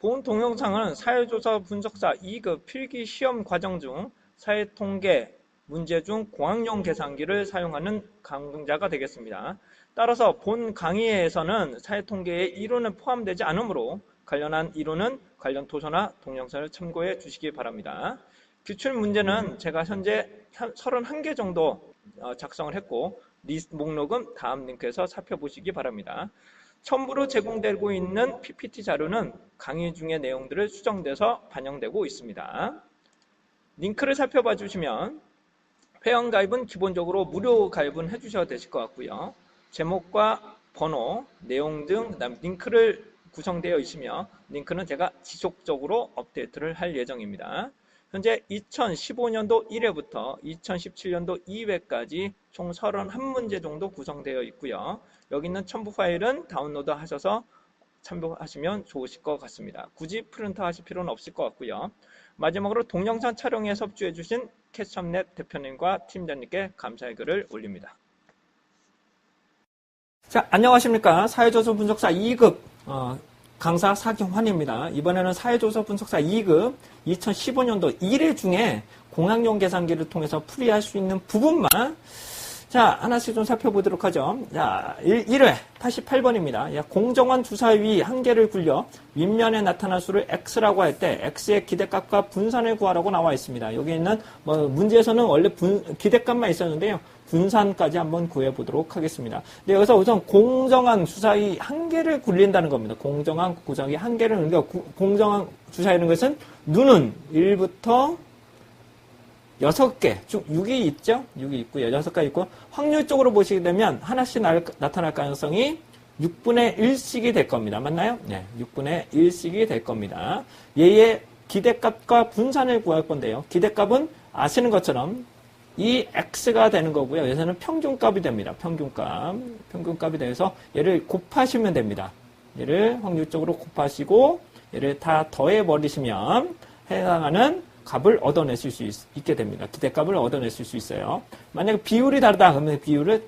본 동영상은 사회조사 분석사 2급 필기 시험 과정 중 사회통계 문제 중 공학용 계산기를 사용하는 강좌가 되겠습니다. 따라서 본 강의에서는 사회통계의 이론은 포함되지 않으므로 관련한 이론은 관련 도서나 동영상을 참고해 주시기 바랍니다. 기출 문제는 제가 현재 31개 정도 작성을 했고 목록은 다음 링크에서 살펴보시기 바랍니다. 첨부로 제공되고 있는 PPT 자료는 강의 중의 내용들을 수정돼서 반영되고 있습니다. 링크를 살펴봐 주시면 회원가입은 기본적으로 무료 가입은 해주셔야 되실 것 같고요. 제목과 번호, 내용 등 그다음 링크를 구성되어 있으며 링크는 제가 지속적으로 업데이트를 할 예정입니다. 현재 2015년도 1회부터 2017년도 2회까지 총 31문제 정도 구성되어 있고요. 여기 있는 첨부 파일은 다운로드 하셔서 참고하시면 좋으실 것 같습니다. 굳이 프린트 하실 필요는 없을 것 같고요. 마지막으로 동영상 촬영에 섭주해 주신 캐스텀넷 대표님과 팀장님께 감사의 글을 올립니다. 자, 안녕하십니까. 사회조사 분석사 2급 강사 사경환입니다. 이번에는 사회조사 분석사 2급 2015년도 1회 중에 공학용 계산기를 통해서 풀이할 수 있는 부분만 자, 하나씩 좀 살펴보도록 하죠. 자, 1회 88번입니다. 공정원 주사위 한 개를 굴려 윗면에 나타난 수를 x라고 할 때 x의 기대값과 분산을 구하라고 나와 있습니다. 여기 있는 문제에서는 원래 기대값만 있었는데요. 분산까지 한번 구해보도록 하겠습니다. 근데 여기서 우선 공정한 주사위 한 개를 굴린다는 겁니다. 공정한 주사위 한 개를, 그러니까 공정한 주사위라는 것은 누는 1부터 6개, 쭉 6이 있죠? 6이 있고요. 6가 있고, 확률적으로 보시게 되면 하나씩 나타날 가능성이 6분의 1씩이 될 겁니다. 맞나요? 네, 6분의 1씩이 될 겁니다. 얘의 기대값과 분산을 구할 건데요. 기대값은 아시는 것처럼 이 x가 되는 거고요. 여기서는 평균값이 됩니다. 평균값이 돼서 얘를 곱하시면 됩니다. 얘를 확률적으로 곱하시고 얘를 다 더해버리시면 해당하는 값을 얻어내실 수 있게 됩니다. 기대값을 얻어내실 수 있어요. 만약에 비율이 다르다 그러면 비율을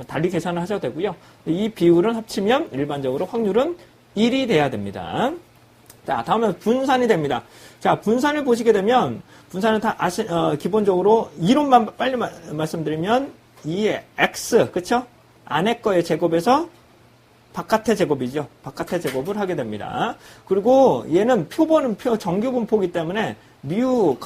달리 계산을 하셔도 되고요. 이 비율은 합치면 일반적으로 확률은 1이 돼야 됩니다. 자, 다음은 분산이 됩니다. 자, 분산을 보시게 되면 분산은 다 기본적으로 이론만 빨리 말씀드리면 2의 x, 그쵸? 안에 거의 제곱에서 바깥의 제곱이죠. 바깥의 제곱을 하게 됩니다. 그리고 얘는 표본은 정규 분포이기 때문에 뮤,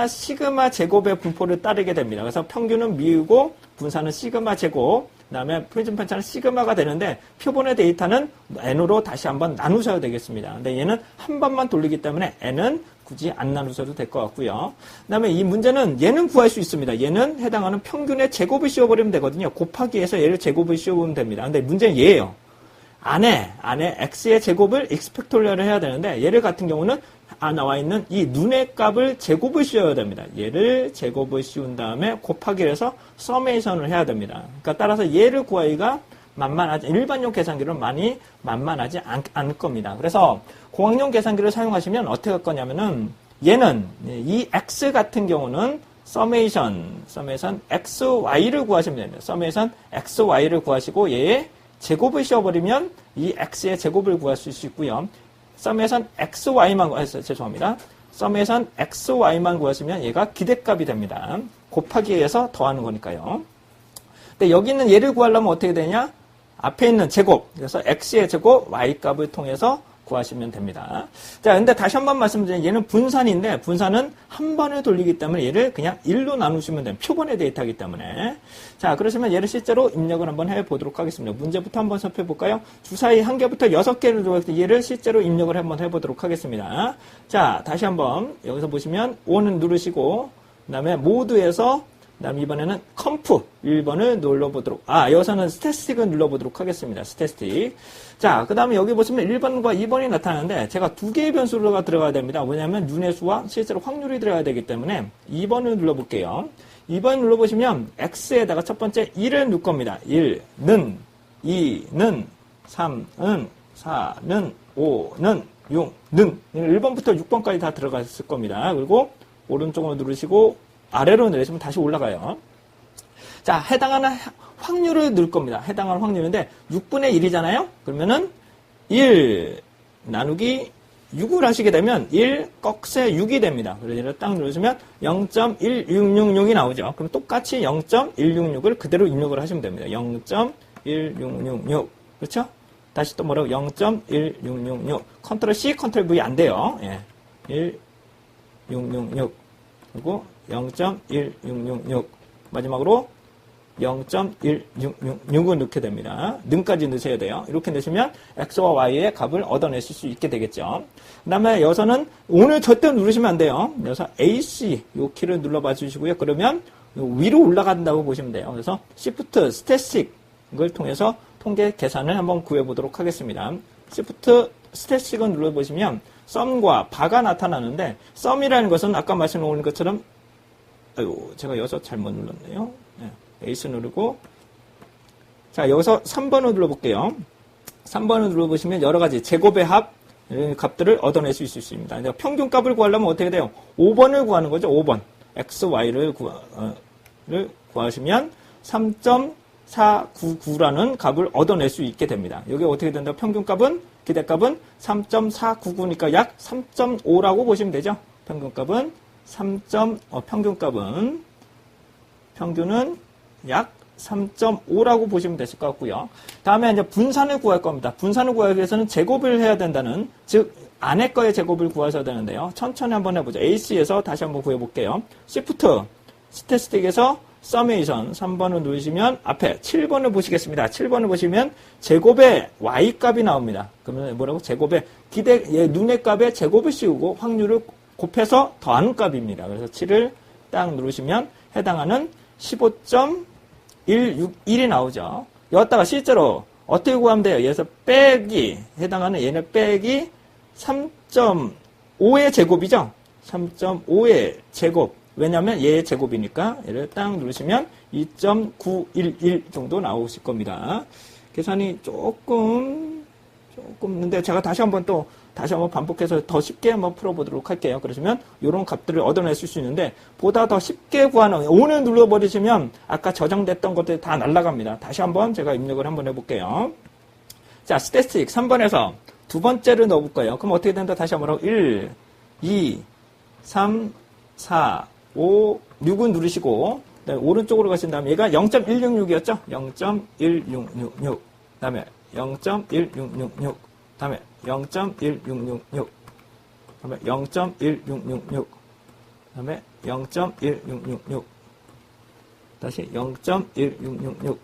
시그마 제곱의 분포를 따르게 됩니다. 그래서 평균은 뮤고 분산은 시그마 제곱, 그 다음에 표준 편차는 시그마가 되는데 표본의 데이터는 n으로 다시 한번 나누셔야 되겠습니다. 근데 얘는 한 번만 돌리기 때문에 n은 굳이 안 나누셔도 될 것 같고요. 그 다음에 이 문제는 얘는 구할 수 있습니다. 얘는 해당하는 평균의 제곱을 씌워버리면 되거든요. 곱하기 해서 얘를 제곱을 씌워보면 됩니다. 근데 문제는 얘예요. 안에 x의 제곱을 익스펙토리얼을 해야 되는데 얘를 같은 경우는 나와 있는 이 눈의 값을 제곱을 씌워야 됩니다. 얘를 제곱을 씌운 다음에 곱하기를 해서 서메이션을 해야 됩니다. 그러니까 따라서 얘를 구하기가 일반용 계산기로는 많이 만만하지 않을 겁니다. 그래서 공학용 계산기를 사용하시면 어떻게 할 거냐면은 얘는 이 x 같은 경우는 서메이션 xy를 구하시면 됩니다. 서메이션 xy를 구하시고 얘의 제곱을 씌워버리면 이 x의 제곱을 구할 수 있고요. 썸에선 xy만 죄송합니다. 썸에선 xy만 구하시면 얘가 기대값이 됩니다. 곱하기 해서 더하는 거니까요. 근데 여기 있는 얘를 구하려면 어떻게 되냐? 앞에 있는 제곱, 그래서 x의 제곱, y값을 통해서 구하시면 됩니다. 자, 근데 다시 한번 말씀드리면 얘는 분산인데 분산은 한 번에 돌리기 때문에 얘를 그냥 1로 나누시면 됩니다. 표본의 데이터이기 때문에. 자, 그러시면 얘를 실제로 입력을 한번 해보도록 하겠습니다. 문제부터 한번 살펴볼까요? 주사위 한 개부터 6개를 들어갈 때 얘를 실제로 입력을 한번 해보도록 하겠습니다. 자, 다시 한번 여기서 보시면 5는 누르시고 그 다음에 모드에서 그 다음에 이번에는 컴프 1번을 눌러보도록 여기서는 스태틱을 눌러보도록 하겠습니다. 스태틱. 자, 그 다음에 여기 보시면 1번과 2번이 나타나는데 제가 두 개의 변수가 들어가야 됩니다. 왜냐하면 눈의 수와 실제로 확률이 들어가야 되기 때문에 2번을 눌러볼게요. 2번 눌러보시면 x에다가 첫 번째 1을 넣을 겁니다. 1는 2는 3는 4는 5는 6는 1번부터 6번까지 다 들어갔을 겁니다. 그리고 오른쪽으로 누르시고 아래로 내리시면 다시 올라가요. 자, 해당하는 확률을 넣을 겁니다. 해당하는 확률인데 6분의 1이잖아요. 그러면은 1 나누기 6을 하시게 되면 1 꺽쇠 6이 됩니다. 그래서 얘를 딱 누르시면 0.1666이 나오죠. 그럼 똑같이 0.166을 그대로 입력을 하시면 됩니다. 0.1666. 그렇죠? 다시 또 뭐라고? 0.1666. 컨트롤 C, 컨트롤 V 안 돼요. 예. 1666. 그리고 0.1666. 마지막으로 0.1666을 넣게 됩니다. 능까지 넣으셔야 돼요. 이렇게 넣으시면 X와 Y의 값을 얻어내실 수 있게 되겠죠. 그 다음에 여기서는 오늘 절대 누르시면 안 돼요. 여기서 AC 이 키를 눌러봐 주시고요. 그러면 위로 올라간다고 보시면 돼요. 그래서 Shift Statistic을 통해서 통계 계산을 한번 구해보도록 하겠습니다. Shift Statistic을 눌러보시면 썸과 바가 나타나는데 썸이라는 것은 아까 말씀드린 것처럼 제가 여기서 잘못 눌렀네요. 네. 에이스 누르고 자 여기서 3번을 눌러볼게요. 3번을 눌러보시면 여러가지 제곱의 합 값들을 얻어낼 수 있습니다. 평균값을 구하려면 어떻게 돼요? 5번을 구하는 거죠. 5번 x, y를 구하시면 3.499라는 값을 얻어낼 수 있게 됩니다. 여기 어떻게 된다? 평균값은 기대값은 3.499니까 약 3.5라고 보시면 되죠. 평균값은 평균은 약 3.5라고 보시면 되실 것 같고요. 다음에 이제 분산을 구할 겁니다. 분산을 구하기 위해서는 제곱을 해야 된다는, 즉 안에 거의 제곱을 구하셔야 되는데요. 천천히 한번 해보죠. AC에서 다시 한번 구해볼게요. Shift, 스태티스틱에서 서메이션 3번을 누르시면 앞에 7번을 보시겠습니다. 7번을 보시면 제곱의 Y값이 나옵니다. 그러면 뭐라고? 제곱의 눈의 값에 제곱을 씌우고 확률을 곱해서 더하는 값입니다. 그래서 7을 딱 누르시면 해당하는 15.161이 나오죠. 여기다가 실제로 어떻게 구하면 돼요? 여기서 빼기, 해당하는 얘는 빼기 3.5의 제곱이죠? 3.5의 제곱. 왜냐하면 얘의 제곱이니까 얘를 딱 누르시면 2.911 정도 나오실 겁니다. 계산이 조금 근데 제가 다시 한번 반복해서 더 쉽게 한번 풀어보도록 할게요. 그러시면 이런 값들을 얻어내실 수 있는데 보다 더 쉽게 구하는 5를 눌러버리시면 아까 저장됐던 것들이 다 날아갑니다. 다시 한번 제가 입력을 한번 해볼게요. 자, 스태티스틱 3번에서 두 번째를 넣어볼 거예요. 그럼 어떻게 된다? 다시 한번 1, 2, 3, 4, 5, 6은 누르시고 오른쪽으로 가신 다음에 얘가 0.166이었죠? 0.1666 다음에 0.1666 다음에 0.1666 다음에 0.1666 다음에 0.1666 다시 0.1666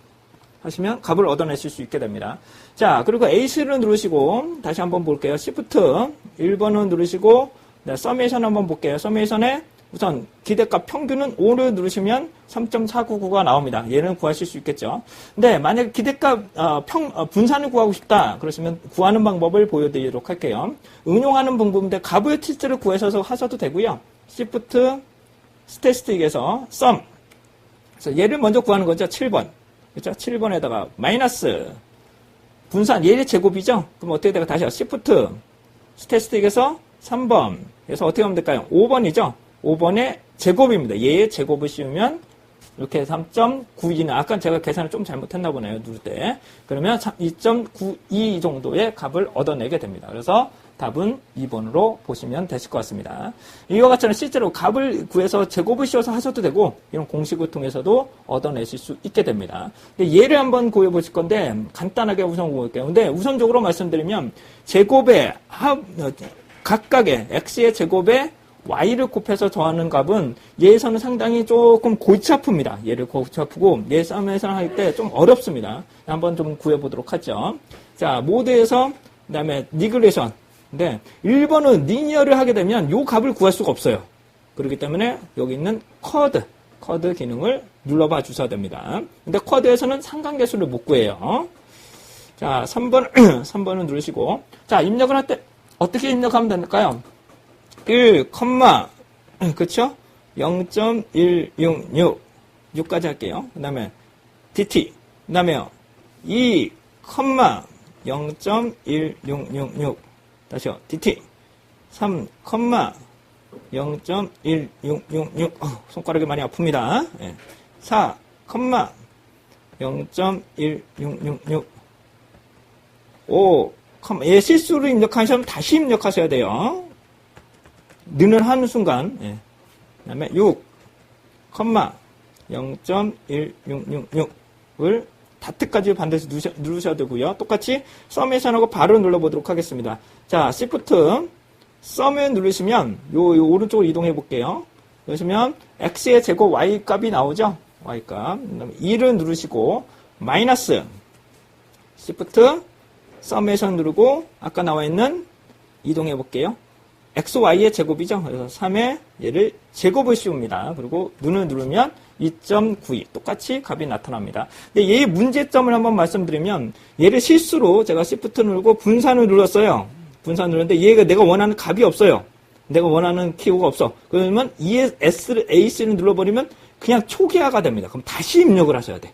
하시면 값을 얻어내실 수 있게 됩니다. 자, 그리고 AC를 누르시고 다시 한번 볼게요. Shift 1번을 누르시고 서메이션 한번 볼게요. 서메이션에 우선 기대값 평균은 5를 누르시면 3.499가 나옵니다. 얘는 구하실 수 있겠죠. 근데 만약에 기대값 분산을 구하고 싶다 그러시면 구하는 방법을 보여드리도록 할게요. 응용하는 방법인데 값의 티스를 구하셔서 하셔도 되고요. Shift 스태티스틱에서 sum 그래서 얘를 먼저 구하는 거죠. 7번 그렇죠? 7번에다가 마이너스 분산 얘의 제곱이죠. 그럼 어떻게 될까? 다시 Shift 스태티스틱에서 3번 그래서 어떻게 하면 될까요? 5번이죠. 5번의 제곱입니다. 얘의 제곱을 씌우면 이렇게 3.92는 아까 제가 계산을 좀 잘못했나 보네요. 누를 때. 그러면 2.92 정도의 값을 얻어내게 됩니다. 그래서 답은 2번으로 보시면 되실 것 같습니다. 이와 같이는 실제로 값을 구해서 제곱을 씌워서 하셔도 되고 이런 공식을 통해서도 얻어내실 수 있게 됩니다. 얘를 한번 구해보실 건데 간단하게 우선 구해볼게요. 근데 우선적으로 말씀드리면 제곱의 각각의 x의 제곱에 y를 곱해서 더하는 값은 얘에서는 상당히 조금 골치 아픕니다. 얘를 골치 아프고 얘 싸움에서 할 때 좀 어렵습니다. 한번 좀 구해보도록 하죠. 자, 모드에서 그다음에 니글레이션. 근데 1번은 리니어를 하게 되면 요 값을 구할 수가 없어요. 그렇기 때문에 여기 있는 쿼드 기능을 눌러봐 주셔야 됩니다. 근데 쿼드에서는 상관계수를 못 구해요. 자, 3번을 누르시고 자, 입력을 할 때 어떻게 입력하면 될까요? 1, 그쵸? 0.166 6까지 할게요. 그 다음에 dt 그 다음에 2, 0.1666 다시요. dt 3, 0.1666 손가락이 많이 아픕니다. 4, 0.1666 5, 예, 실수로 입력하시면 다시 입력하셔야 돼요. 는을 하는 순간, 예. 그 다음에 6, 0.1666을 다트까지 반드시 누르셔야 되고요. 똑같이 서메이션하고 바로 눌러보도록 하겠습니다. 자, Shift, 서메 누르시면 요 오른쪽으로 이동해 볼게요. 그러시면 x의 제곱 y 값이 나오죠. y 값. 그다음에 2를 누르시고 마이너스 Shift, 서메이션 누르고 아까 나와 있는 이동해 볼게요. x, y의 제곱이죠. 그래서 3에 얘를 제곱을 씌웁니다. 그리고 눈을 누르면 2.92 똑같이 값이 나타납니다. 근데 얘의 문제점을 한번 말씀드리면 얘를 실수로 제가 Shift 누르고 분산을 눌렀어요. 분산 누르는데 얘가 내가 원하는 값이 없어요. 내가 원하는 키워가 없어. 그러면 AC를 눌러버리면 그냥 초기화가 됩니다. 그럼 다시 입력을 하셔야 돼.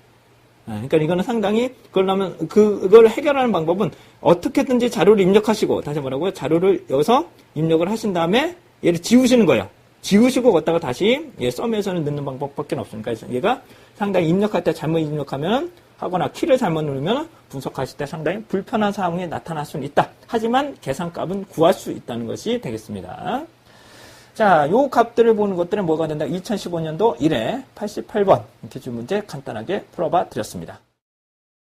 그러니까 이거는 상당히 그걸 해결하는 방법은 어떻게든지 자료를 입력하시고 다시 뭐라고요? 자료를 여기서 입력을 하신 다음에 얘를 지우시는 거예요. 지우시고 걷다가 다시 썸에서는 넣는 방법밖에 없으니까 얘가 상당히 입력할 때 잘못 입력하면 하거나 키를 잘못 누르면 분석하실 때 상당히 불편한 상황이 나타날 수는 있다. 하지만 계산값은 구할 수 있다는 것이 되겠습니다. 자, 요 값들을 보는 것들은 뭐가 된다? 2015년도 1회 88번 기출 문제 간단하게 풀어봐 드렸습니다.